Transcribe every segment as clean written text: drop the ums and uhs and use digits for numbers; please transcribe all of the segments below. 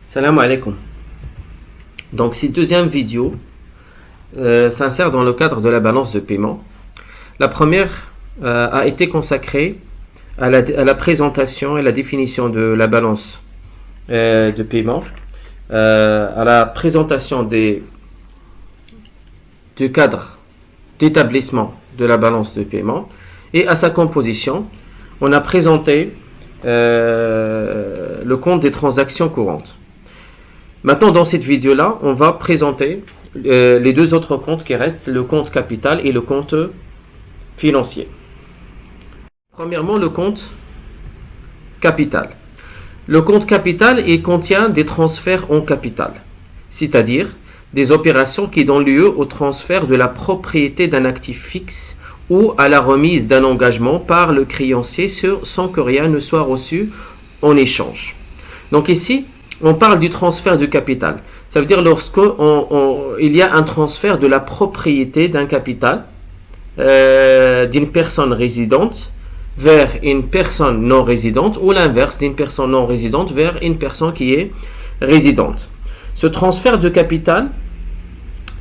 Salam alaikum. Donc cette deuxième vidéo s'insère dans le cadre de la balance de paiement. La première a été consacrée à la présentation et la définition de la balance de paiement, à la présentation du cadre d'établissement de la balance de paiement et à sa composition. On a présenté le compte des transactions courantes. Maintenant, dans cette vidéo-là, on va présenter les deux autres comptes qui restent, le compte capital et le compte financier. Premièrement, le compte capital. Le compte capital, il contient des transferts en capital, c'est-à-dire des opérations qui donnent lieu au transfert de la propriété d'un actif fixe ou à la remise d'un engagement par le créancier sans que rien ne soit reçu en échange. Donc ici, on parle du transfert du capital. Ça veut dire lorsqu'il y a un transfert de la propriété d'un capital d'une personne résidente vers une personne non résidente ou l'inverse d'une personne non résidente vers une personne qui est résidente. Ce transfert de capital,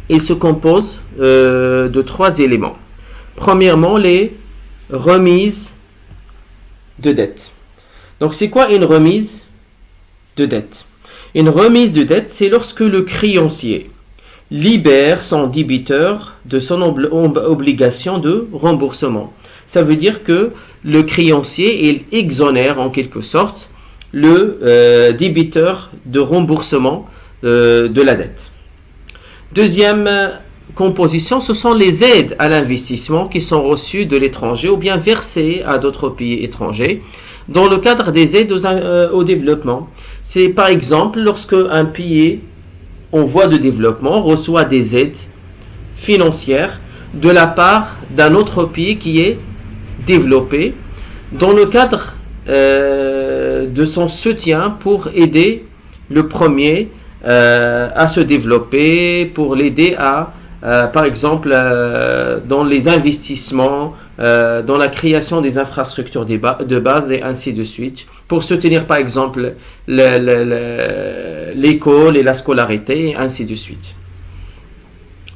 il se compose de trois éléments. Premièrement, les remises de dette. Donc c'est quoi une remise de dette? Une remise de dette, c'est lorsque le créancier libère son débiteur de son obligation de remboursement. Ça veut dire que le créancier, il exonère en quelque sorte le débiteur de remboursement de la dette. Deuxième composition, ce sont les aides à l'investissement qui sont reçues de l'étranger ou bien versées à d'autres pays étrangers dans le cadre des aides au développement. C'est par exemple lorsque un pays en voie de développement reçoit des aides financières de la part d'un autre pays qui est développé dans le cadre de son soutien pour aider le premier à se développer, pour l'aider à par exemple dans les investissements, dans la création des infrastructures de base et ainsi de suite, pour soutenir par exemple l'école et la scolarité et ainsi de suite.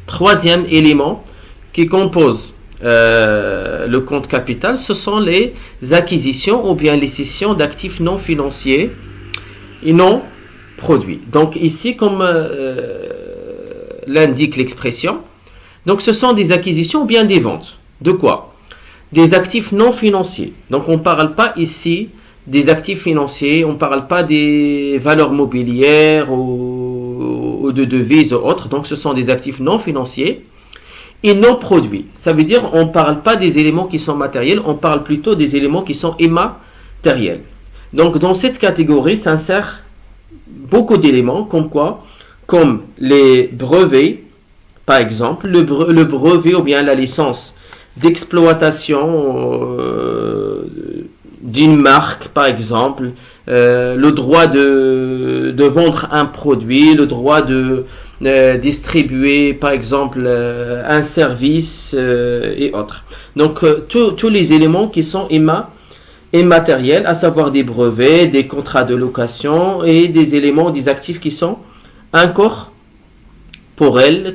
Troisième élément qui compose le compte capital, ce sont les acquisitions ou bien les cessions d'actifs non financiers et non produits. Donc ici, comme l'indique l'expression, donc ce sont des acquisitions ou bien des ventes. De quoi? Des actifs non financiers. Donc on ne parle pas ici des actifs financiers, on ne parle pas des valeurs mobilières ou de devises ou autres. Donc ce sont des actifs non financiers et non produits. Ça veut dire on ne parle pas des éléments qui sont matériels, on parle plutôt des éléments qui sont immatériels. Donc dans cette catégorie s'insèrent beaucoup d'éléments comme quoi? Comme les brevets, par exemple, le brevet ou bien la licence d'exploitation d'une marque, par exemple, le droit de vendre un produit, le droit de distribuer, par exemple, un service et autres. Donc, tous les éléments qui sont immatériels, à savoir des brevets, des contrats de location et des éléments, des actifs qui sont incorporels,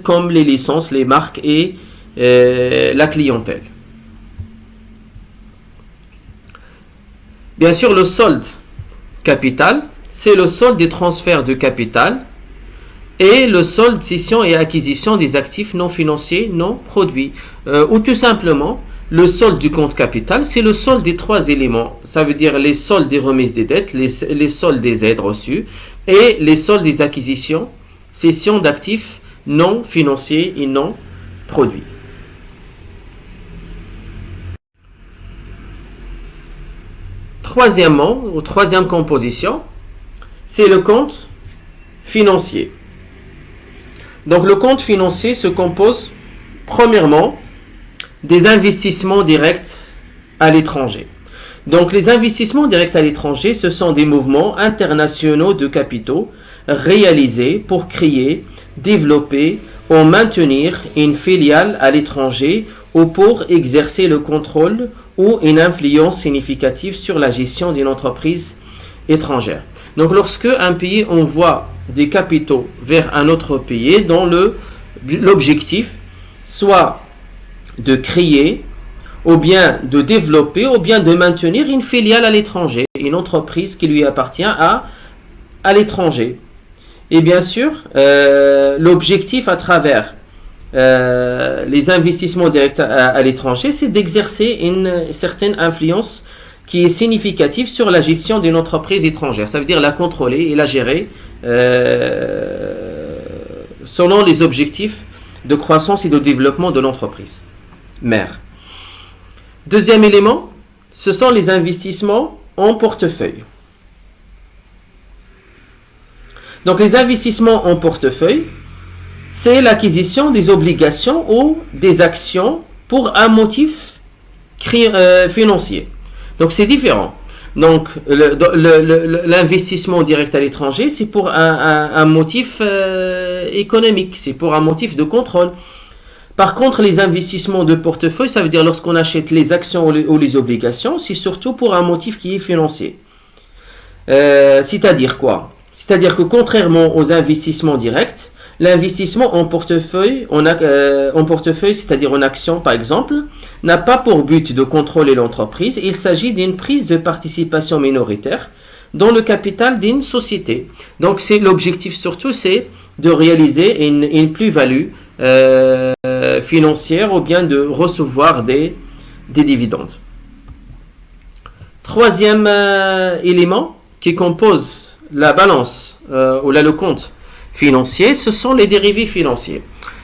comme les licences, les marques et la clientèle. Bien sûr, le solde capital, c'est le solde des transferts de capital et le solde cession et acquisition des actifs non financiers, non produits. Ou tout simplement, le solde du compte capital, c'est le solde des trois éléments. Ça veut dire les soldes des remises des dettes, les soldes des aides reçues et les soldes des acquisitions, cession d'actifs non financiers et non produits. Troisièmement, ou troisième composition, c'est le compte financier. Donc le compte financier se compose premièrement des investissements directs à l'étranger. Donc les investissements directs à l'étranger, ce sont des mouvements internationaux de capitaux réalisés pour créer, développer ou maintenir une filiale à l'étranger ou pour exercer le contrôle ou une influence significative sur la gestion d'une entreprise étrangère. Donc lorsque un pays envoie des capitaux vers un autre pays dont l'objectif soit de créer ou bien de développer ou bien de maintenir une filiale à l'étranger, une entreprise qui lui appartient à l'étranger. Et bien sûr, l'objectif à travers les investissements directs à l'étranger, c'est d'exercer une certaine influence qui est significative sur la gestion d'une entreprise étrangère. Ça veut dire la contrôler et la gérer selon les objectifs de croissance et de développement de l'entreprise mère. Deuxième élément, ce sont les investissements en portefeuille. Donc les investissements en portefeuille, c'est l'acquisition des obligations ou des actions pour un motif financier. Donc c'est différent. Donc l'investissement direct à l'étranger, c'est pour un motif économique, c'est pour un motif de contrôle. Par contre, les investissements de portefeuille, ça veut dire lorsqu'on achète les actions ou les obligations, c'est surtout pour un motif qui est financier. C'est-à-dire quoi? C'est-à-dire que contrairement aux investissements directs, l'investissement en portefeuille, c'est-à-dire en action par exemple, n'a pas pour but de contrôler l'entreprise. Il s'agit d'une prise de participation minoritaire dans le capital d'une société. Donc l'objectif surtout, c'est de réaliser une plus-value financière ou bien de recevoir des dividendes. Troisième élément qui compose la balance ou là le compte financier, ce sont les dérivés financiers.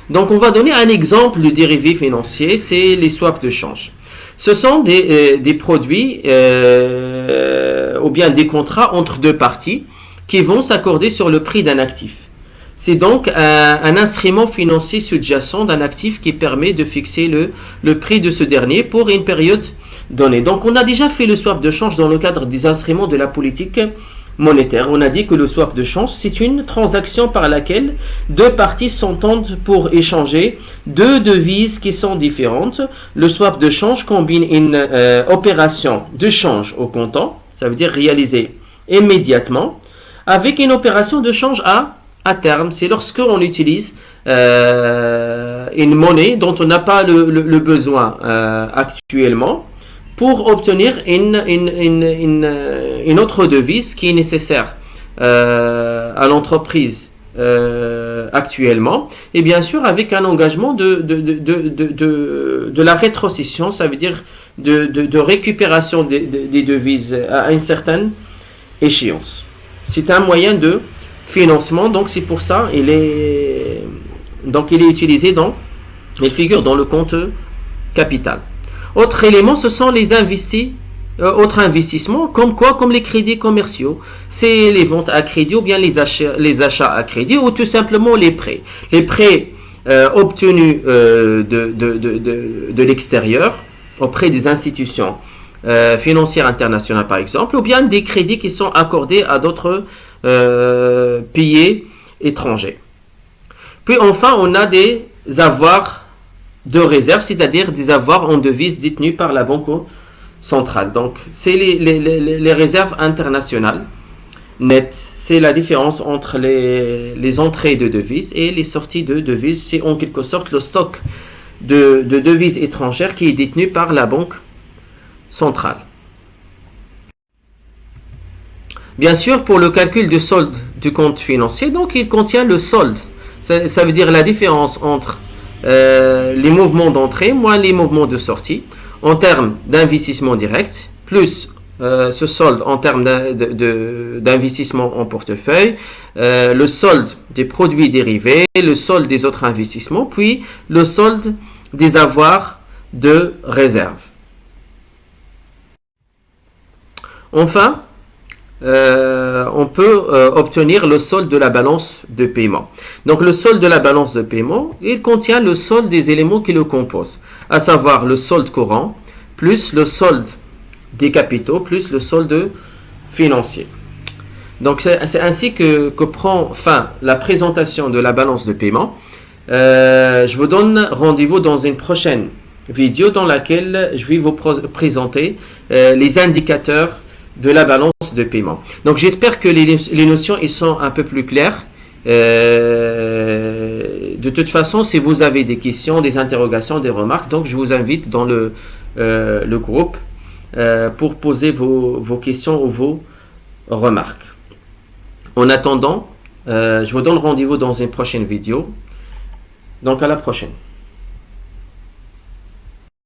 Donc on va donner un exemple de dérivé financier, c'est les swaps de change. Ce sont des produits ou bien des contrats entre deux parties qui vont s'accorder sur le prix d'un actif. C'est donc un instrument financier sous-jacent d'un actif qui permet de fixer le prix de ce dernier pour une période donnée. Donc on a déjà fait le swap de change dans le cadre des instruments de la politique monétaire. On a dit que le swap de change, c'est une transaction par laquelle deux parties s'entendent pour échanger deux devises qui sont différentes. Le swap de change combine une opération de change au comptant, ça veut dire réalisée immédiatement, avec une opération de change à terme. C'est lorsque on utilise une monnaie dont on n'a pas le besoin actuellement, pour obtenir une autre devise qui est nécessaire à l'entreprise actuellement, et bien sûr avec un engagement de la rétrocession, ça veut dire de récupération des devises à une certaine échéance. C'est un moyen de financement, donc c'est pour ça il est utilisé il figure dans le compte capital. Autre élément, ce sont les autres investissements, comme les crédits commerciaux. C'est les ventes à crédit ou bien les achats à crédit ou tout simplement les prêts. Les prêts obtenus de l'extérieur auprès des institutions financières internationales par exemple, ou bien des crédits qui sont accordés à d'autres pays étrangers. Puis enfin, on a des avoirs de réserve, c'est-à-dire des avoirs en devises détenus par la Banque centrale. Donc, c'est les réserves internationales nettes. C'est la différence entre les entrées de devises et les sorties de devises. C'est en quelque sorte le stock de devises étrangères qui est détenu par la Banque centrale. Bien sûr, pour le calcul du solde du compte financier, donc il contient le solde. Ça veut dire la différence entre les mouvements d'entrée moins les mouvements de sortie en termes d'investissement direct, plus ce solde en termes d'investissement en portefeuille, le solde des produits dérivés, le solde des autres investissements, puis le solde des avoirs de réserve. Enfin, on peut obtenir le solde de la balance de paiement. Donc le solde de la balance de paiement, il contient le solde des éléments qui le composent, à savoir le solde courant, plus le solde des capitaux, plus le solde financier. Donc c'est ainsi que prend fin la présentation de la balance de paiement. Je vous donne rendez-vous dans une prochaine vidéo dans laquelle je vais vous présenter les indicateurs de la balance échéances de paiement. Donc j'espère que les notions ils sont un peu plus claires. De toute façon, si vous avez des questions, des interrogations, des remarques, donc je vous invite dans le groupe pour poser vos questions ou vos remarques. En attendant, je vous donne rendez-vous dans une prochaine vidéo. Donc à la prochaine.